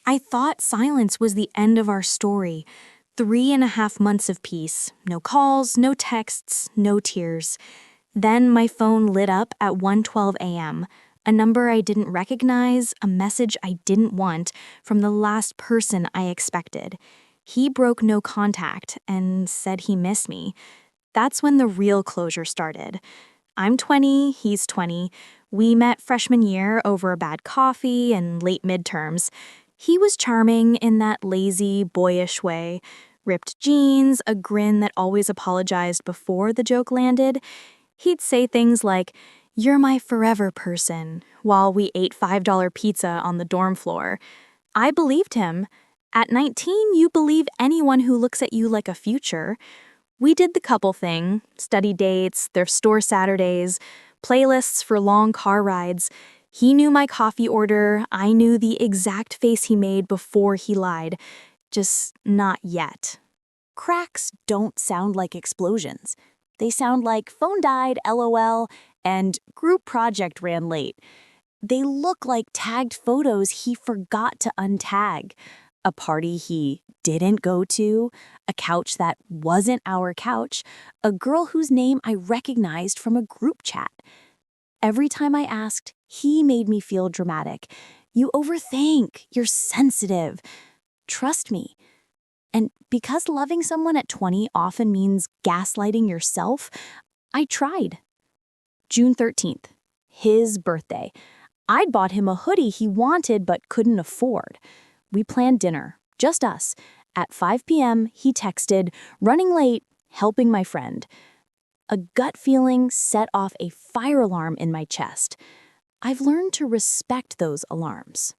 I thought silence was the end of our story. 3.5 months of peace. No calls, no texts, no tears. Then my phone lit up at 1:12 a.m. A number I didn't recognize, a message I didn't want, from the last person I expected. He broke no contact and said he missed me. That's when the real closure started. I'm 20, he's 20. We met freshman year over a bad coffee and late midterms. He was charming in that lazy, boyish way. Ripped jeans, a grin that always apologized before the joke landed. He'd say things like, "You're my forever person," while we ate $5 pizza on the dorm floor. I believed him. At 19, you believe anyone who looks at you like a future. We did the couple thing, study dates, thrift store Saturdays, playlists for long car rides. He knew my coffee order, I knew the exact face he made before he lied. Just not yet. Cracks don't sound like explosions. They sound like phone died, LOL, and group project ran late. They look like tagged photos he forgot to untag, a party he didn't go to, a couch that wasn't our couch, a girl whose name I recognized from a group chat. Every time I asked, he made me feel dramatic. You overthink, you're sensitive. Trust me. And because loving someone at 20 often means gaslighting yourself, I tried. June 13th, his birthday. I'd bought him a hoodie he wanted but couldn't afford. We planned dinner, just us. At 5 p.m., he texted, "Running late, helping my friend." A gut feeling set off a fire alarm in my chest. I've learned to respect those alarms.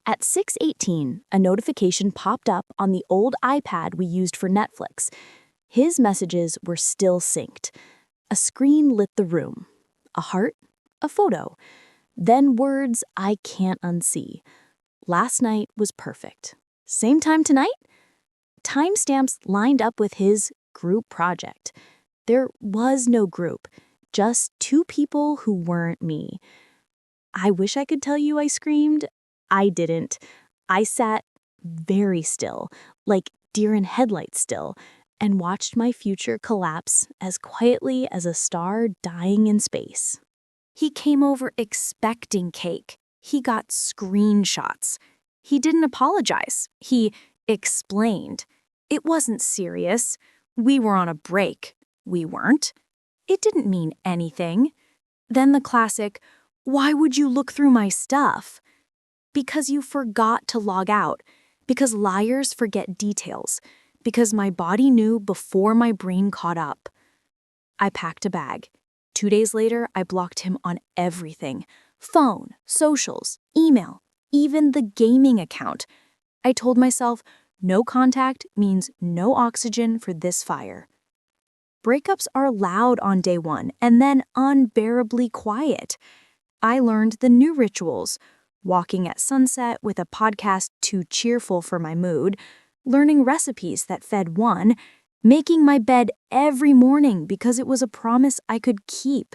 At 6:18, a notification popped up on the old iPad we used for Netflix. His messages were still synced. A screen lit the room. A heart, a photo. Then words I can't unsee. Last night was perfect. Same time tonight? Timestamps lined up with his group project. There was no group, just two people who weren't me. I wish I could tell you I screamed. I didn't. I sat very still, like deer in headlights still, and watched my future collapse as quietly as a star dying in space. He came over expecting cake. He got screenshots. He didn't apologize. He explained. It wasn't serious. We were on a break. We weren't. It didn't mean anything. Then the classic, "Why would you look through my stuff?" Because you forgot to log out. Because liars forget details. Because my body knew before my brain caught up. I packed a bag. 2 days later, I blocked him on everything. Phone, socials, email, even the gaming account. I told myself, no contact means no oxygen for this fire. Breakups are loud on day one and then unbearably quiet. I learned the new rituals. Walking at sunset with a podcast too cheerful for my mood, learning recipes that fed one, making my bed every morning because it was a promise I could keep.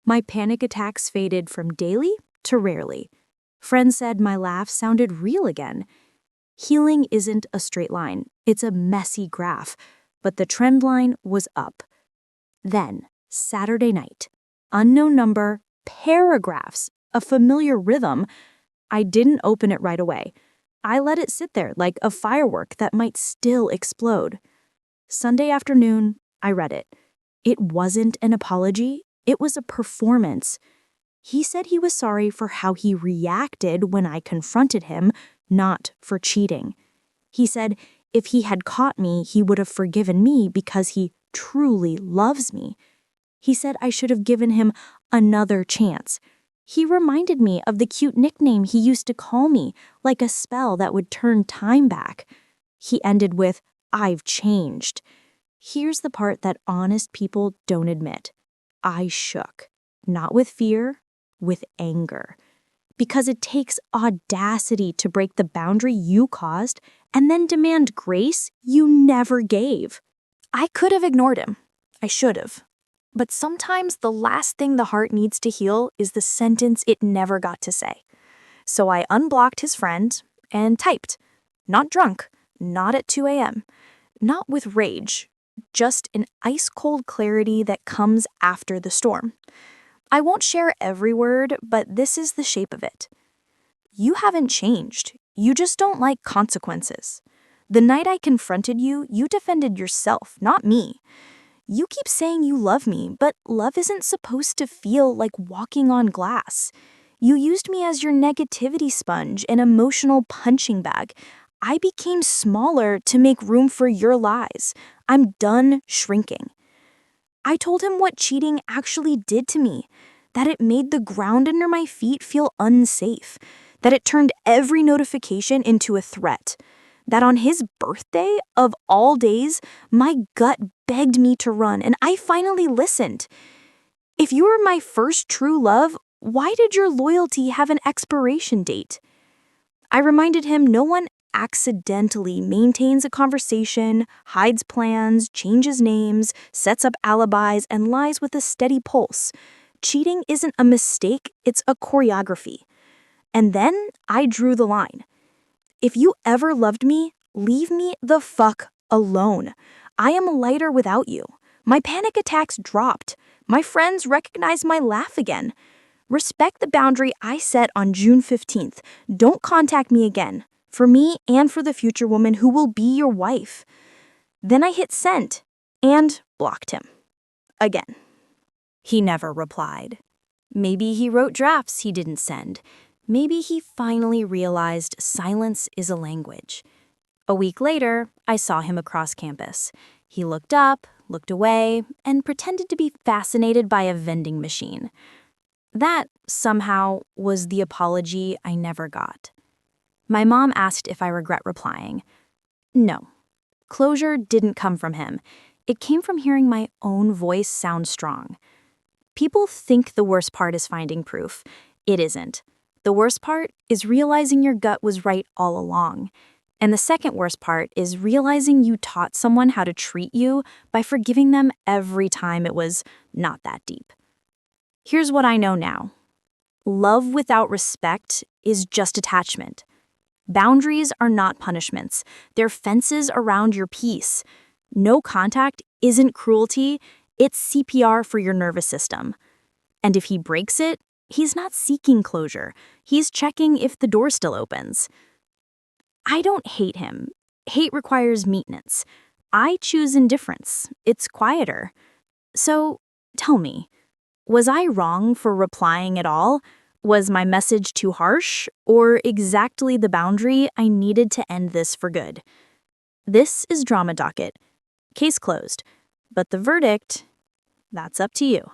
My panic attacks faded from daily to rarely. Friends said my laugh sounded real again. Healing isn't a straight line, it's a messy graph, but the trend line was up. Then, Saturday night, unknown number, paragraphs, a familiar rhythm. I didn't open it right away. I let it sit there like a firework that might still explode. Sunday afternoon, I read it. It wasn't an apology, it was a performance. He said he was sorry for how he reacted when I confronted him, not for cheating. He said if he had caught me, he would have forgiven me because he truly loves me. He said I should have given him another chance. He reminded me of the cute nickname he used to call me, like a spell that would turn time back. He ended with, "I've changed." Here's the part that honest people don't admit. I shook. Not with fear, with anger. Because it takes audacity to break the boundary you caused and then demand grace you never gave. I could have ignored him. I should have. But sometimes the last thing the heart needs to heal is the sentence it never got to say. So I unblocked his friend, and typed. Not drunk, not at 2 a.m., not with rage, just an ice-cold clarity that comes after the storm. I won't share every word, but this is the shape of it. You haven't changed. You just don't like consequences. The night I confronted you, you defended yourself, not me. You keep saying you love me, but love isn't supposed to feel like walking on glass. You used me as your negativity sponge, an emotional punching bag. I became smaller to make room for your lies. I'm done shrinking. I told him what cheating actually did to me, that it made the ground under my feet feel unsafe, that it turned every notification into a threat, that on his birthday, of all days, my gut begged me to run, and I finally listened. If you were my first true love, why did your loyalty have an expiration date? I reminded him no one accidentally maintains a conversation, hides plans, changes names, sets up alibis, and lies with a steady pulse. Cheating isn't a mistake, it's a choreography. And then I drew the line. If you ever loved me, leave me the fuck alone. I am lighter without you. My panic attacks dropped. My friends recognized my laugh again. Respect the boundary I set on June 15th. Don't contact me again. For me and for the future woman who will be your wife. Then I hit send and blocked him. Again. He never replied. Maybe he wrote drafts he didn't send. Maybe he finally realized silence is a language. A week later, I saw him across campus. He looked up, looked away, and pretended to be fascinated by a vending machine. That, somehow, was the apology I never got. My mom asked if I regret replying. No. Closure didn't come from him. It came from hearing my own voice sound strong. People think the worst part is finding proof. It isn't. The worst part is realizing your gut was right all along. And the second worst part is realizing you taught someone how to treat you by forgiving them every time it was not that deep. Here's what I know now. Love without respect is just attachment. Boundaries are not punishments. They're fences around your peace. No contact isn't cruelty. It's CPR for your nervous system. And if he breaks it, he's not seeking closure. He's checking if the door still opens. I don't hate him. Hate requires maintenance. I choose indifference. It's quieter. So, tell me, was I wrong for replying at all? Was my message too harsh, or exactly the boundary I needed to end this for good? This is Drama Docket. Case closed. But the verdict, that's up to you.